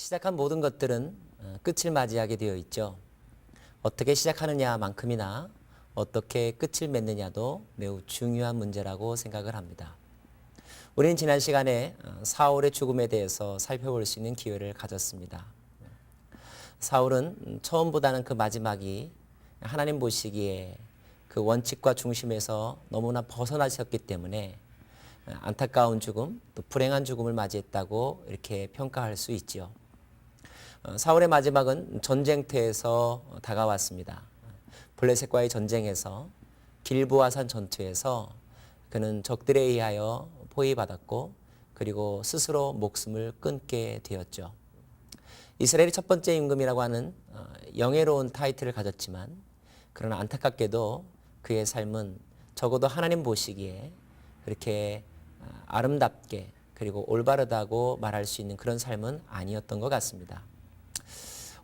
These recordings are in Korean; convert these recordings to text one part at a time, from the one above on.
시작한 모든 것들은 끝을 맞이하게 되어 있죠. 어떻게 시작하느냐만큼이나 어떻게 끝을 맺느냐도 매우 중요한 문제라고 생각을 합니다. 우리는 지난 시간에 사울의 죽음에 대해서 살펴볼 수 있는 기회를 가졌습니다. 사울은 처음보다는 그 마지막이 하나님 보시기에 그 원칙과 중심에서 너무나 벗어나셨기 때문에 안타까운 죽음, 또 불행한 죽음을 맞이했다고 이렇게 평가할 수 있지요. 사울의 마지막은 전쟁터에서 다가왔습니다. 블레셋과의 전쟁에서 길보아산 전투에서 그는 적들에 의하여 포위받았고 그리고 스스로 목숨을 끊게 되었죠. 이스라엘의 첫 번째 임금이라고 하는 영예로운 타이틀을 가졌지만 그러나 안타깝게도 그의 삶은 적어도 하나님 보시기에 그렇게 아름답게 그리고 올바르다고 말할 수 있는 그런 삶은 아니었던 것 같습니다.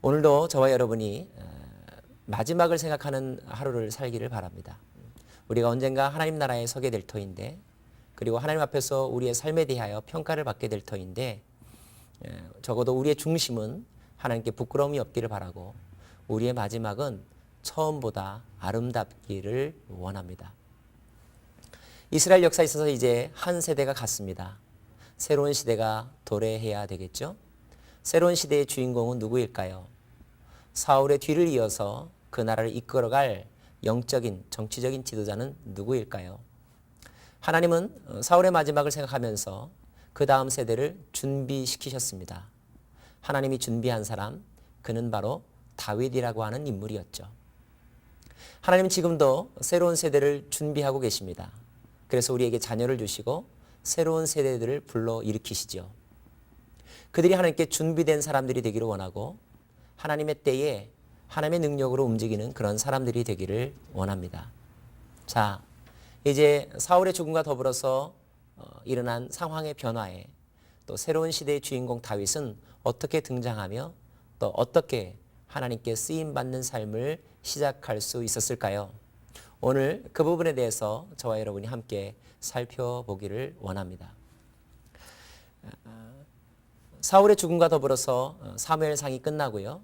오늘도 저와 여러분이 마지막을 생각하는 하루를 살기를 바랍니다. 우리가 언젠가 하나님 나라에 서게 될 터인데 그리고 하나님 앞에서 우리의 삶에 대하여 평가를 받게 될 터인데 적어도 우리의 중심은 하나님께 부끄러움이 없기를 바라고 우리의 마지막은 처음보다 아름답기를 원합니다. 이스라엘 역사에 있어서 이제 한 세대가 갔습니다. 새로운 시대가 도래해야 되겠죠? 새로운 시대의 주인공은 누구일까요? 사울의 뒤를 이어서 그 나라를 이끌어갈 영적인 정치적인 지도자는 누구일까요? 하나님은 사울의 마지막을 생각하면서 그 다음 세대를 준비시키셨습니다. 하나님이 준비한 사람, 그는 바로 다윗이라고 하는 인물이었죠. 하나님은 지금도 새로운 세대를 준비하고 계십니다. 그래서 우리에게 자녀를 주시고 새로운 세대들을 불러 일으키시죠. 그들이 하나님께 준비된 사람들이 되기를 원하고 하나님의 때에 하나님의 능력으로 움직이는 그런 사람들이 되기를 원합니다. 자, 이제 사울의 죽음과 더불어서 일어난 상황의 변화에 또 새로운 시대의 주인공 다윗은 어떻게 등장하며 또 어떻게 하나님께 쓰임받는 삶을 시작할 수 있었을까요? 오늘 그 부분에 대해서 저와 여러분이 함께 살펴보기를 원합니다. 사울의 죽음과 더불어서 사무엘상이 끝나고요.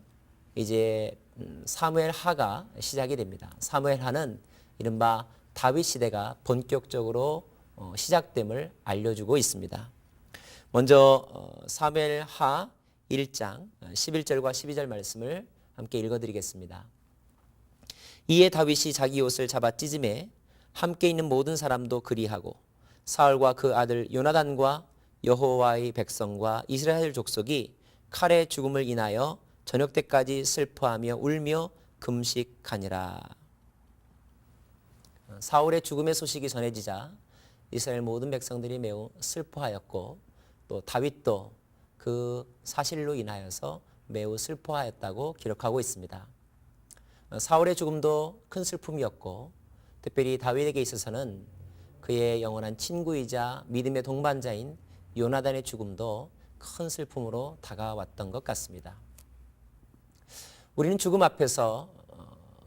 이제 사무엘하가 시작이 됩니다. 사무엘하는 이른바 다윗 시대가 본격적으로 시작됨을 알려주고 있습니다. 먼저 사무엘하 1장 11절과 12절 말씀을 함께 읽어드리겠습니다. 이에 다윗이 자기 옷을 잡아 찢음에 함께 있는 모든 사람도 그리하고 사울과 그 아들 요나단과 여호와의 백성과 이스라엘 족속이 칼의 죽음을 인하여 저녁 때까지 슬퍼하며 울며 금식하니라. 사울의 죽음의 소식이 전해지자 이스라엘 모든 백성들이 매우 슬퍼하였고 또 다윗도 그 사실로 인하여서 매우 슬퍼하였다고 기록하고 있습니다. 사울의 죽음도 큰 슬픔이었고 특별히 다윗에게 있어서는 그의 영원한 친구이자 믿음의 동반자인 요나단의 죽음도 큰 슬픔으로 다가왔던 것 같습니다. 우리는 죽음 앞에서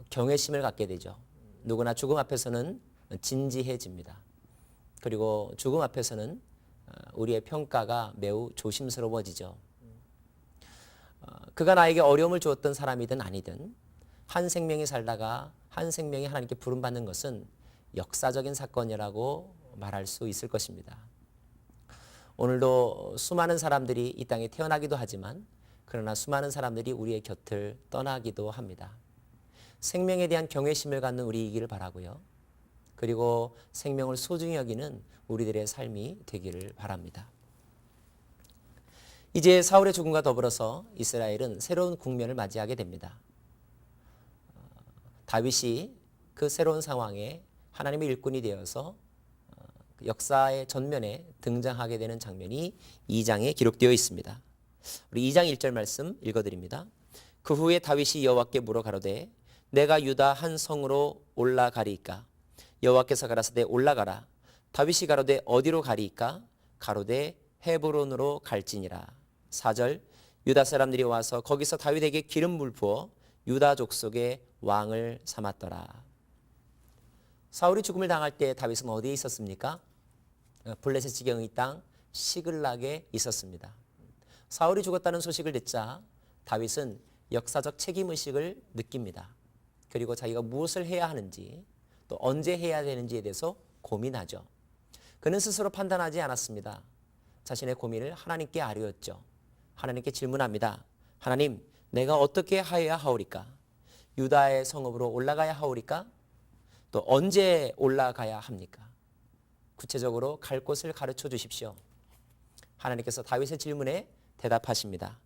경외심을 갖게 되죠. 누구나 죽음 앞에서는 진지해집니다. 그리고 죽음 앞에서는 우리의 평가가 매우 조심스러워지죠. 그가 나에게 어려움을 주었던 사람이든 아니든 한 생명이 살다가 한 생명이 하나님께 부름받는 것은 역사적인 사건이라고 말할 수 있을 것입니다. 오늘도 수많은 사람들이 이 땅에 태어나기도 하지만 그러나 수많은 사람들이 우리의 곁을 떠나기도 합니다. 생명에 대한 경외심을 갖는 우리이기를 바라고요. 그리고 생명을 소중히 여기는 우리들의 삶이 되기를 바랍니다. 이제 사울의 죽음과 더불어서 이스라엘은 새로운 국면을 맞이하게 됩니다. 다윗이 그 새로운 상황에 하나님의 일꾼이 되어서 역사의 전면에 등장하게 되는 장면이 2장에 기록되어 있습니다. 우리 2장 1절 말씀 읽어드립니다. 그 후에 다윗이 여호와께 물어 가로되 내가 유다 한 성으로 올라가리이까? 여호와께서 가라사대 올라가라. 다윗이 가로되 어디로 가리이까? 가로되 헤브론으로 갈지니라. 4절 유다 사람들이 와서 거기서 다윗에게 기름물 부어 유다 족속의 왕을 삼았더라. 사울이 죽음을 당할 때 다윗은 어디에 있었습니까? 블레셋 지경의 땅 시글락에 있었습니다. 사울이 죽었다는 소식을 듣자 다윗은 역사적 책임의식을 느낍니다. 그리고 자기가 무엇을 해야 하는지 또 언제 해야 되는지에 대해서 고민하죠. 그는 스스로 판단하지 않았습니다. 자신의 고민을 하나님께 아뢰었죠. 하나님께 질문합니다. 하나님, 내가 어떻게 하여야 하오리까? 유다의 성읍으로 올라가야 하오리까? 또 언제 올라가야 합니까? 구체적으로 갈 곳을 가르쳐 주십시오. 하나님께서 다윗의 질문에 대답하십니다.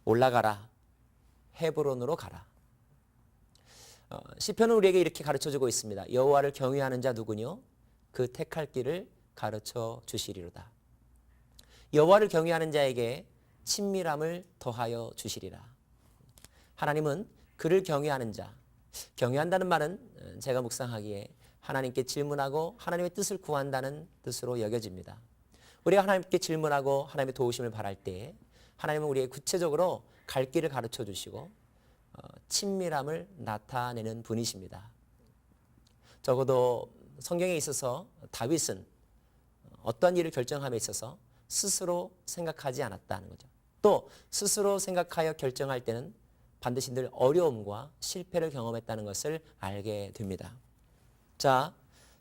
올라가라. 헤브론으로 가라. 시편은 우리에게 이렇게 가르쳐주고 있습니다. 여호와를 경외하는 자 누구뇨? 그 택할 길을 가르쳐 주시리로다. 여호와를 경외하는 자에게 친밀함을 더하여 주시리라. 하나님은 그를 경외하는 자, 경외한다는 말은 제가 묵상하기에 하나님께 질문하고 하나님의 뜻을 구한다는 뜻으로 여겨집니다. 우리가 하나님께 질문하고 하나님의 도우심을 바랄 때 하나님은 우리에게 구체적으로 갈 길을 가르쳐 주시고 친밀함을 나타내는 분이십니다. 적어도 성경에 있어서 다윗은 어떤 일을 결정함에 있어서 스스로 생각하지 않았다는 거죠. 또 스스로 생각하여 결정할 때는 반드시 늘 어려움과 실패를 경험했다는 것을 알게 됩니다. 자,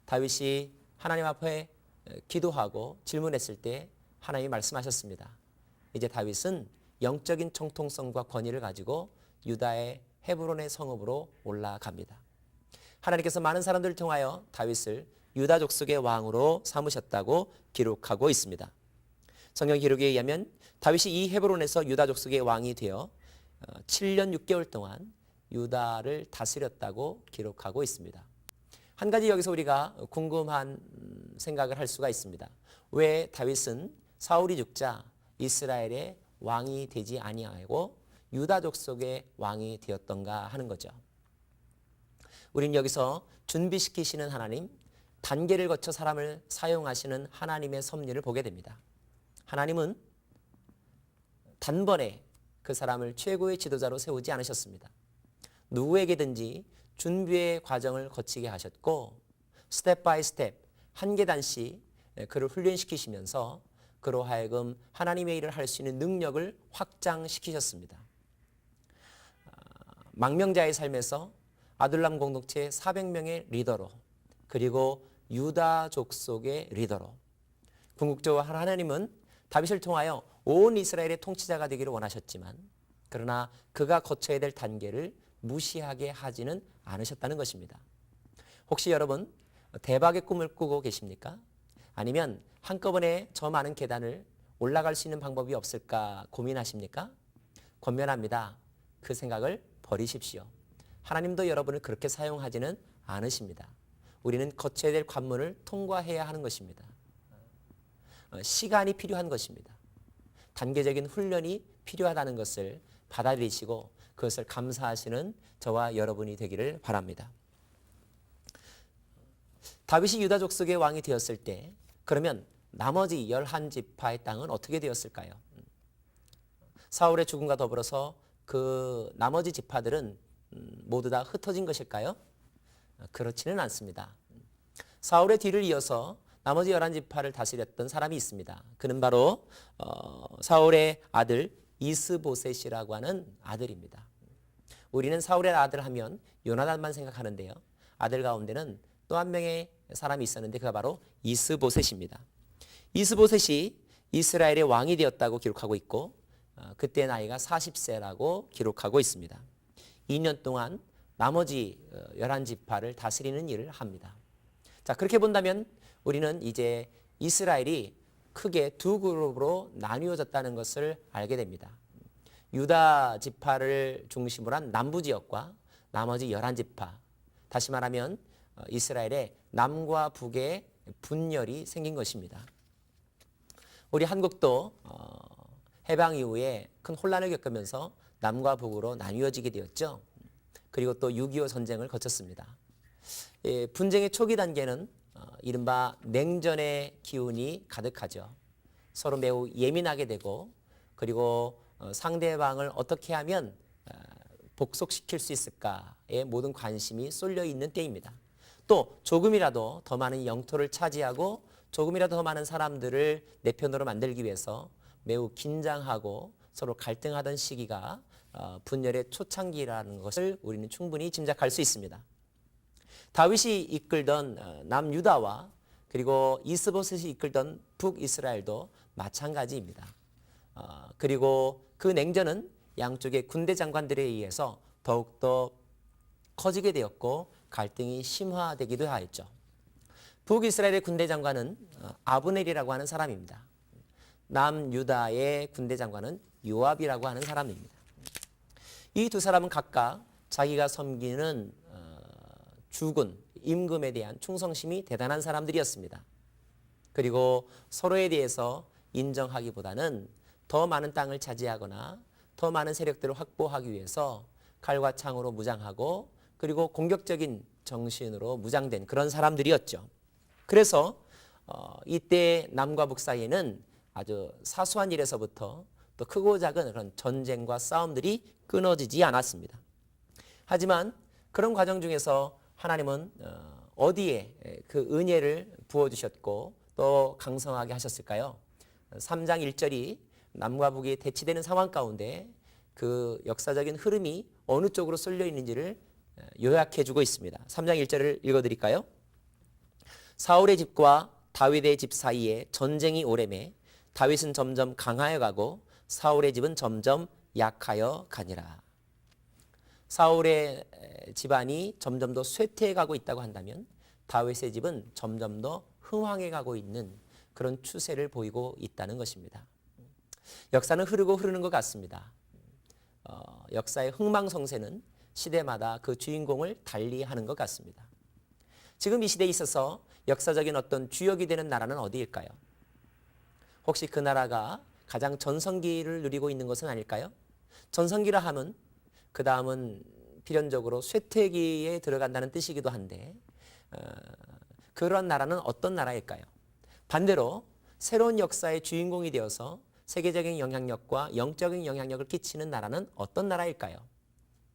다윗이 하나님 앞에 기도하고 질문했을 때 하나님이 말씀하셨습니다. 이제 다윗은 영적인 정통성과 권위를 가지고 유다의 헤브론의 성읍으로 올라갑니다. 하나님께서 많은 사람들을 통하여 다윗을 유다 족속의 왕으로 삼으셨다고 기록하고 있습니다. 성경 기록에 의하면 다윗이 이 헤브론에서 유다 족속의 왕이 되어 7년 6개월 동안 유다를 다스렸다고 기록하고 있습니다. 한 가지 여기서 우리가 궁금한 생각을 할 수가 있습니다. 왜 다윗은 사울이 죽자 이스라엘의 왕이 되지 아니하고 유다 족속의 왕이 되었던가 하는 거죠. 우리는 여기서 준비시키시는 하나님, 단계를 거쳐 사람을 사용하시는 하나님의 섭리를 보게 됩니다. 하나님은 단번에 그 사람을 최고의 지도자로 세우지 않으셨습니다. 누구에게든지 준비의 과정을 거치게 하셨고 스텝 바이 스텝 한 계단씩 그를 훈련시키시면서 그로 하여금 하나님의 일을 할 수 있는 능력을 확장시키셨습니다. 망명자의 삶에서 아둘람 공동체 400명의 리더로 그리고 유다 족속의 리더로 궁극적으로 하나님은 다윗을 통하여 온 이스라엘의 통치자가 되기를 원하셨지만 그러나 그가 거쳐야 될 단계를 무시하게 하지는 않으셨다는 것입니다. 혹시 여러분 대박의 꿈을 꾸고 계십니까? 아니면 한꺼번에 저 많은 계단을 올라갈 수 있는 방법이 없을까 고민하십니까? 권면합니다. 그 생각을 버리십시오. 하나님도 여러분을 그렇게 사용하지는 않으십니다. 우리는 거쳐야 될 관문을 통과해야 하는 것입니다. 시간이 필요한 것입니다. 단계적인 훈련이 필요하다는 것을 받아들이시고 그것을 감사하시는 저와 여러분이 되기를 바랍니다. 다윗이 유다 족속의 왕이 되었을 때 그러면 나머지 11지파의 땅은 어떻게 되었을까요? 사울의 죽음과 더불어서 그 나머지 지파들은 모두 다 흩어진 것일까요? 그렇지는 않습니다. 사울의 뒤를 이어서 나머지 11지파를 다스렸던 사람이 있습니다. 그는 바로 사울의 아들 이스보셋이라고 하는 아들입니다. 우리는 사울의 아들 하면 요나단만 생각하는데요. 아들 가운데는 또 한 명의 사람이 있었는데 그가 바로 이스보셋입니다. 이스보셋이 이스라엘의 왕이 되었다고 기록하고 있고 그때 나이가 40세라고 기록하고 있습니다. 2년 동안 나머지 11지파를 다스리는 일을 합니다. 자, 그렇게 본다면 우리는 이제 이스라엘이 크게 두 그룹으로 나뉘어졌다는 것을 알게 됩니다. 유다 지파를 중심으로 한 남부 지역과 나머지 11지파, 다시 말하면 이스라엘의 남과 북의 분열이 생긴 것입니다. 우리 한국도 해방 이후에 큰 혼란을 겪으면서 남과 북으로 나뉘어지게 되었죠. 그리고 또 6.25 전쟁을 거쳤습니다. 분쟁의 초기 단계는 이른바 냉전의 기운이 가득하죠. 서로 매우 예민하게 되고 그리고 상대방을 어떻게 하면 복속시킬 수 있을까에 모든 관심이 쏠려 있는 때입니다. 또 조금이라도 더 많은 영토를 차지하고 조금이라도 더 많은 사람들을 내 편으로 만들기 위해서 매우 긴장하고 서로 갈등하던 시기가 분열의 초창기라는 것을 우리는 충분히 짐작할 수 있습니다. 다윗이 이끌던 남유다와 그리고 이스보셋이 이끌던 북이스라엘도 마찬가지입니다. 그리고 그 냉전은 양쪽의 군대 장관들에 의해서 더욱더 커지게 되었고 갈등이 심화되기도 하였죠. 북이스라엘의 군대 장관은 아브넬이라고 하는 사람입니다. 남유다의 군대 장관은 요압이라고 하는 사람입니다. 이 두 사람은 각각 자기가 섬기는 주군, 임금에 대한 충성심이 대단한 사람들이었습니다. 그리고 서로에 대해서 인정하기보다는 더 많은 땅을 차지하거나 더 많은 세력들을 확보하기 위해서 칼과 창으로 무장하고 그리고 공격적인 정신으로 무장된 그런 사람들이었죠. 그래서 이때 남과 북 사이에는 아주 사소한 일에서부터 또 크고 작은 그런 전쟁과 싸움들이 끊어지지 않았습니다. 하지만 그런 과정 중에서 하나님은 어디에 그 은혜를 부어주셨고 또 강성하게 하셨을까요? 3장 1절이 남과 북이 대치되는 상황 가운데 그 역사적인 흐름이 어느 쪽으로 쏠려 있는지를 요약해 주고 있습니다. 3장 1절을 읽어드릴까요? 사울의 집과 다윗의 집 사이에 전쟁이 오래매 다윗은 점점 강하여 가고 사울의 집은 점점 약하여 가니라. 사울의 집안이 점점 더 쇠퇴해 가고 있다고 한다면 다윗의 집은 점점 더 흥황해 가고 있는 그런 추세를 보이고 있다는 것입니다. 역사는 흐르고 흐르는 것 같습니다. 역사의 흥망성쇠는 시대마다 그 주인공을 달리하는 것 같습니다. 지금 이 시대에 있어서 역사적인 어떤 주역이 되는 나라는 어디일까요? 혹시 그 나라가 가장 전성기를 누리고 있는 것은 아닐까요? 전성기라 하면 그 다음은 필연적으로 쇠퇴기에 들어간다는 뜻이기도 한데 그런 나라는 어떤 나라일까요? 반대로 새로운 역사의 주인공이 되어서 세계적인 영향력과 영적인 영향력을 끼치는 나라는 어떤 나라일까요?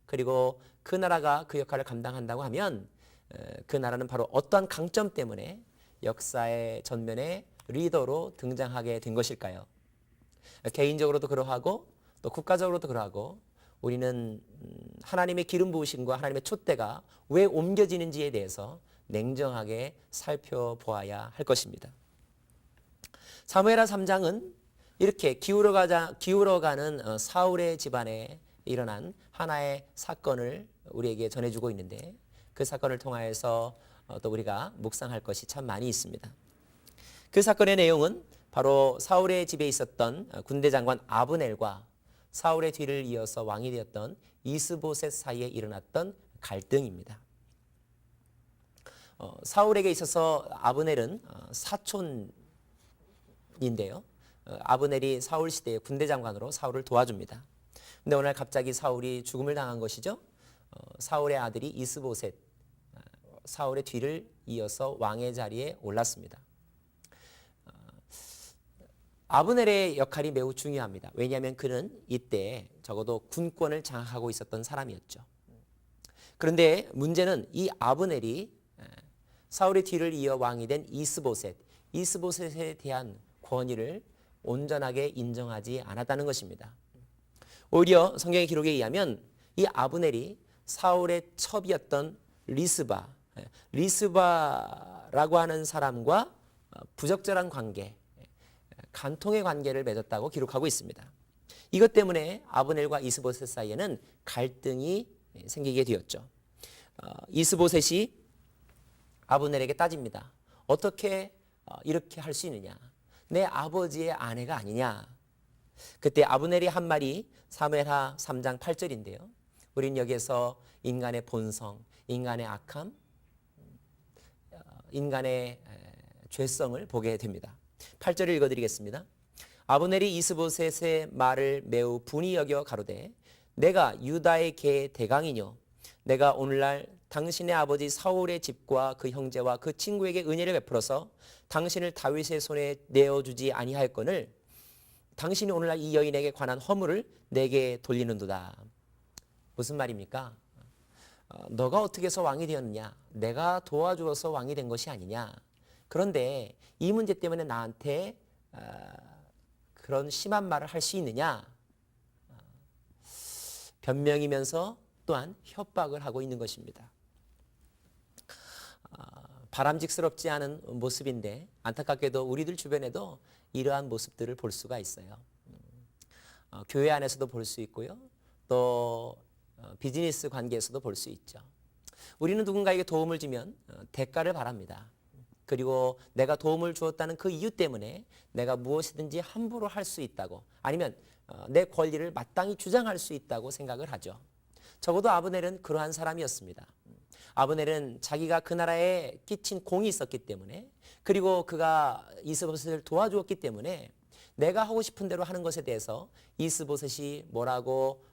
그리고 그 나라가 그 역할을 감당한다고 하면 그 나라는 바로 어떠한 강점 때문에 역사의 전면에 리더로 등장하게 된 것일까요? 개인적으로도 그러하고 또 국가적으로도 그러하고 우리는 하나님의 기름 부으심과 하나님의 촛대가 왜 옮겨지는지에 대해서 냉정하게 살펴보아야 할 것입니다. 사무엘하 3장은 이렇게 기울어가는 사울의 집안에 일어난 하나의 사건을 우리에게 전해주고 있는데 그 사건을 통하여서 또 우리가 묵상할 것이 참 많이 있습니다. 그 사건의 내용은 바로 사울의 집에 있었던 군대 장관 아브넬과 사울의 뒤를 이어서 왕이 되었던 이스보셋 사이에 일어났던 갈등입니다. 사울에게 있어서 아브넬은 사촌인데요. 아브넬이 사울 시대의 군대 장관으로 사울을 도와줍니다. 근데 오늘 갑자기 사울이 죽음을 당한 것이죠. 사울의 아들이 이스보셋, 사울의 뒤를 이어서 왕의 자리에 올랐습니다. 아브넬의 역할이 매우 중요합니다. 왜냐하면 그는 이때 적어도 군권을 장악하고 있었던 사람이었죠. 그런데 문제는 이 아브넬이 사울의 뒤를 이어 왕이 된 이스보셋에 대한 권위를 온전하게 인정하지 않았다는 것입니다. 오히려 성경의 기록에 의하면 이 아브넬이 사울의 첩이었던 리스바라고 하는 사람과 부적절한 관계, 간통의 관계를 맺었다고 기록하고 있습니다. 이것 때문에 아브넬과 이스보셋 사이에는 갈등이 생기게 되었죠. 이스보셋이 아브넬에게 따집니다. 어떻게 이렇게 할 수 있느냐? 내 아버지의 아내가 아니냐? 그때 아브넬이 한 말이 사무엘하 3장 8절인데요. 우린 여기에서 인간의 본성, 인간의 악함, 인간의 죄성을 보게 됩니다. 8절을 읽어드리겠습니다. 아브넬이 이스보셋의 말을 매우 분이 여겨 가로되 내가 유다의 개 대강이뇨 내가 오늘날 당신의 아버지 사울의 집과 그 형제와 그 친구에게 은혜를 베풀어서 당신을 다윗의 손에 내어주지 아니하였거늘 당신이 오늘날 이 여인에게 관한 허물을 내게 돌리는도다. 무슨 말입니까? 너가 어떻게 해서 왕이 되었느냐? 내가 도와주어서 왕이 된 것이 아니냐? 그런데 이 문제 때문에 나한테 그런 심한 말을 할 수 있느냐? 변명이면서 또한 협박을 하고 있는 것입니다. 바람직스럽지 않은 모습인데 안타깝게도 우리들 주변에도 이러한 모습들을 볼 수가 있어요. 교회 안에서도 볼 수 있고요. 또 비즈니스 관계에서도 볼 수 있죠. 우리는 누군가에게 도움을 주면 대가를 바랍니다. 그리고 내가 도움을 주었다는 그 이유 때문에 내가 무엇이든지 함부로 할 수 있다고, 아니면 내 권리를 마땅히 주장할 수 있다고 생각을 하죠. 적어도 아브넬은 그러한 사람이었습니다. 아브넬은 자기가 그 나라에 끼친 공이 있었기 때문에, 그리고 그가 이스보셋을 도와주었기 때문에 내가 하고 싶은 대로 하는 것에 대해서 이스보셋이 뭐라고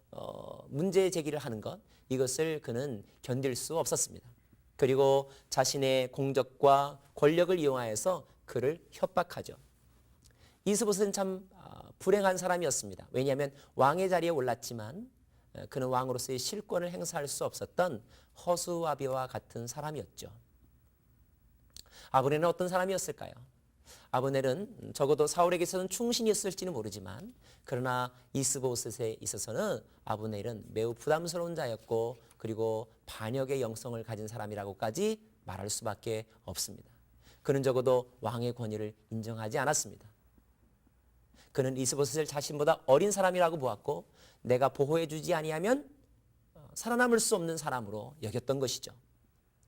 문제 제기를 하는 것, 이것을 그는 견딜 수 없었습니다. 그리고 자신의 공적과 권력을 이용하여서 그를 협박하죠. 이스보셋은 참 불행한 사람이었습니다. 왜냐하면 왕의 자리에 올랐지만 그는 왕으로서의 실권을 행사할 수 없었던 허수아비와 같은 사람이었죠. 아브넬은 어떤 사람이었을까요? 아브넬은 적어도 사울에게서는 충신이었을지는 모르지만, 그러나 이스보셋에 있어서는 아브넬은 매우 부담스러운 자였고, 그리고 반역의 영성을 가진 사람이라고까지 말할 수밖에 없습니다. 그는 적어도 왕의 권위를 인정하지 않았습니다. 그는 이스보셋을 자신보다 어린 사람이라고 보았고, 내가 보호해 주지 아니하면 살아남을 수 없는 사람으로 여겼던 것이죠.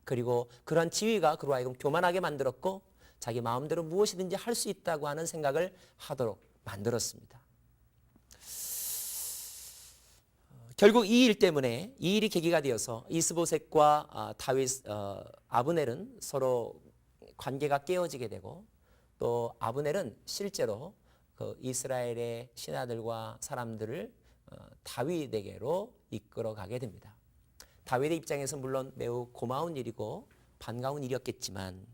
그리고 그러한 지위가 그로 하여금 교만하게 만들었고, 자기 마음대로 무엇이든지 할 수 있다고 하는 생각을 하도록 만들었습니다. 결국 이 일 때문에, 이 일이 계기가 되어서 이스보셋과 아브넬은 서로 관계가 깨어지게 되고, 또 아브넬은 실제로 그 이스라엘의 신하들과 사람들을 다윗에게로 이끌어 가게 됩니다. 다윗의 입장에서 물론 매우 고마운 일이고 반가운 일이었겠지만,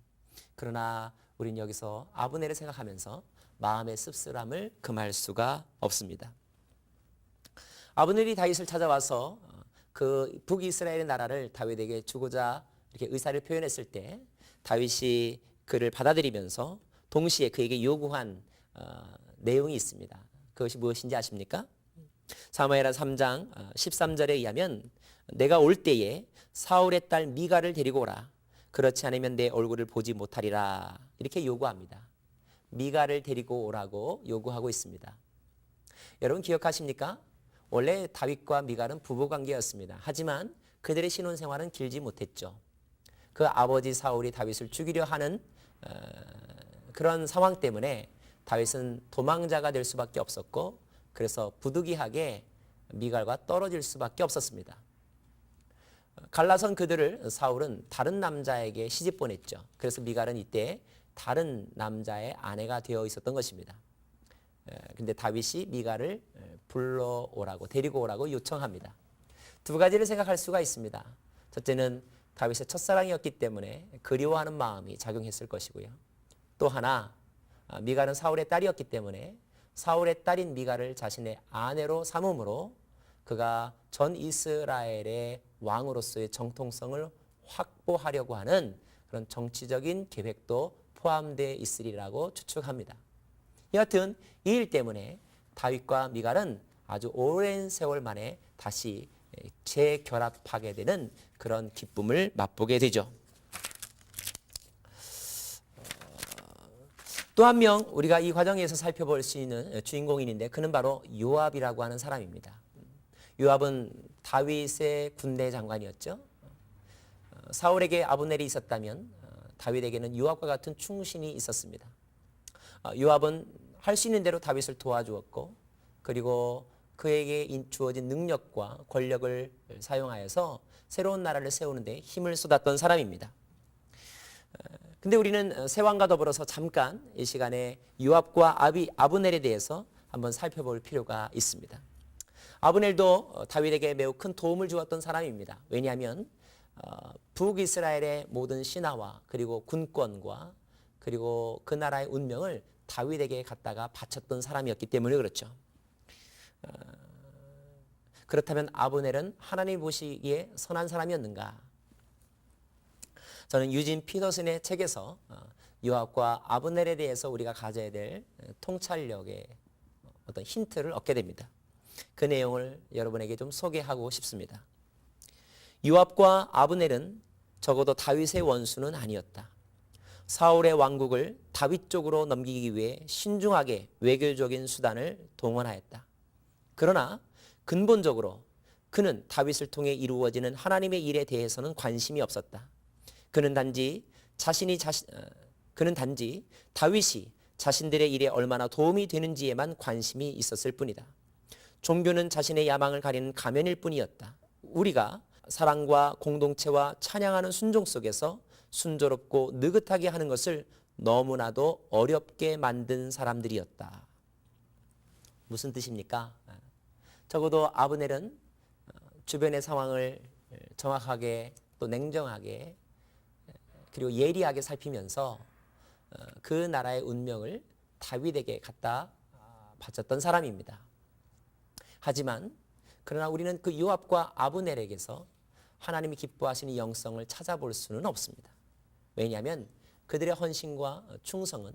그러나 우린 여기서 아브넬을 생각하면서 마음의 씁쓸함을 금할 수가 없습니다. 아브넬이 다윗을 찾아와서 그 북이스라엘의 나라를 다윗에게 주고자 이렇게 의사를 표현했을 때, 다윗이 그를 받아들이면서 동시에 그에게 요구한 내용이 있습니다. 그것이 무엇인지 아십니까? 사무엘하 3장 13절에 의하면, 내가 올 때에 사울의 딸 미갈을 데리고 오라. 그렇지 않으면 내 얼굴을 보지 못하리라. 이렇게 요구합니다. 미갈을 데리고 오라고 요구하고 있습니다. 여러분 기억하십니까? 원래 다윗과 미갈은 부부관계였습니다. 하지만 그들의 신혼생활은 길지 못했죠. 그 아버지 사울이 다윗을 죽이려 하는 그런 상황 때문에 다윗은 도망자가 될 수밖에 없었고, 그래서 부득이하게 미갈과 떨어질 수밖에 없었습니다. 갈라선 그들을 사울은 다른 남자에게 시집 보냈죠. 그래서 미갈은 이때 다른 남자의 아내가 되어 있었던 것입니다. 근데 다윗이 미갈을 불러오라고, 데리고 오라고 요청합니다. 두 가지를 생각할 수가 있습니다. 첫째는 다윗의 첫사랑이었기 때문에 그리워하는 마음이 작용했을 것이고요. 또 하나, 미갈은 사울의 딸이었기 때문에 사울의 딸인 미갈을 자신의 아내로 삼음으로 그가 전 이스라엘의 왕으로서의 정통성을 확보하려고 하는 그런 정치적인 계획도 포함되어 있으리라고 추측합니다. 여하튼 이 일 때문에 다윗과 미갈은 아주 오랜 세월 만에 다시 재결합하게 되는 그런 기쁨을 맛보게 되죠. 또 한 명 우리가 이 과정에서 살펴볼 수 있는 주인공인데, 그는 바로 요압이라고 하는 사람입니다. 요압은 다윗의 군대 장관이었죠. 사울에게 아브넬이 있었다면 다윗에게는 요압과 같은 충신이 있었습니다. 요압은 할 수 있는 대로 다윗을 도와주었고, 그리고 그에게 주어진 능력과 권력을 사용하여서 새로운 나라를 세우는 데 힘을 쏟았던 사람입니다. 근데 우리는 세왕과 더불어서 잠깐 이 시간에 요압과 아브넬에 대해서 한번 살펴볼 필요가 있습니다. 아브넬도 다윗에게 매우 큰 도움을 주었던 사람입니다. 왜냐하면 북이스라엘의 모든 신하와 그리고 군권과 그리고 그 나라의 운명을 다윗에게 갖다가 바쳤던 사람이었기 때문에 그렇죠. 그렇다면 아브넬은 하나님 보시기에 선한 사람이었는가? 저는 유진 피터슨의 책에서 요압과 아브넬에 대해서 우리가 가져야 될 통찰력의 어떤 힌트를 얻게 됩니다. 그 내용을 여러분에게 좀 소개하고 싶습니다. 요압과 아브넬은 적어도 다윗의 원수는 아니었다. 사울의 왕국을 다윗 쪽으로 넘기기 위해 신중하게 외교적인 수단을 동원하였다. 그러나 근본적으로 그는 다윗을 통해 이루어지는 하나님의 일에 대해서는 관심이 없었다. 그는 단지 다윗이 자신들의 일에 얼마나 도움이 되는지에만 관심이 있었을 뿐이다. 종교는 자신의 야망을 가리는 가면일 뿐이었다. 우리가 사랑과 공동체와 찬양하는 순종 속에서 순조롭고 느긋하게 하는 것을 너무나도 어렵게 만든 사람들이었다. 무슨 뜻입니까? 적어도 아브넬은 주변의 상황을 정확하게 또 냉정하게 그리고 예리하게 살피면서 그 나라의 운명을 다윗에게 갖다 바쳤던 사람입니다. 하지만 그러나 우리는 그 요압과 아브넬에게서 하나님이 기뻐하시는 영성을 찾아볼 수는 없습니다. 왜냐하면 그들의 헌신과 충성은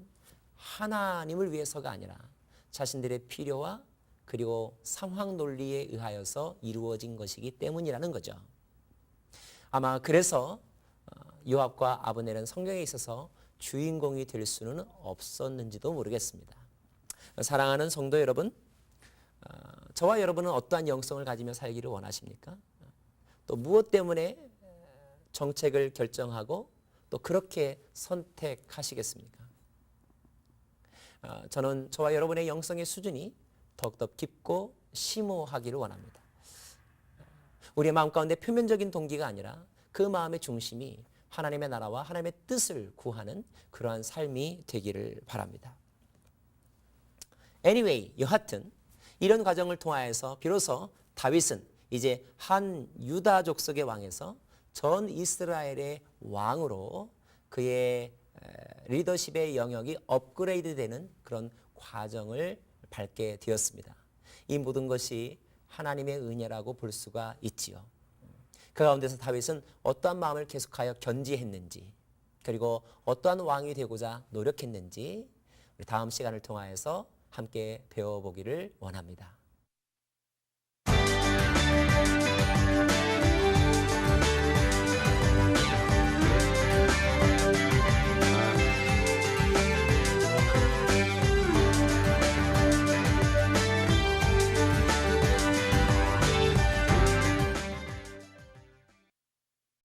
하나님을 위해서가 아니라 자신들의 필요와 그리고 상황 논리에 의하여서 이루어진 것이기 때문이라는 거죠. 아마 그래서 요압과 아브넬은 성경에 있어서 주인공이 될 수는 없었는지도 모르겠습니다. 사랑하는 성도 여러분, 저와 여러분은 어떠한 영성을 가지며 살기를 원하십니까? 또 무엇 때문에 정책을 결정하고 또 그렇게 선택하시겠습니까? 저는 저와 여러분의 영성의 수준이 더욱더 깊고 심오하기를 원합니다. 우리의 마음 가운데 표면적인 동기가 아니라 그 마음의 중심이 하나님의 나라와 하나님의 뜻을 구하는 그러한 삶이 되기를 바랍니다. Anyway, 여하튼 이런 과정을 통하여서 비로소 다윗은 이제 한 유다 족속의 왕에서 전 이스라엘의 왕으로 그의 리더십의 영역이 업그레이드되는 그런 과정을 밟게 되었습니다. 이 모든 것이 하나님의 은혜라고 볼 수가 있지요. 그 가운데서 다윗은 어떠한 마음을 계속하여 견지했는지 그리고 어떠한 왕이 되고자 노력했는지 우리 다음 시간을 통하여서 함께 배워보기를 원합니다.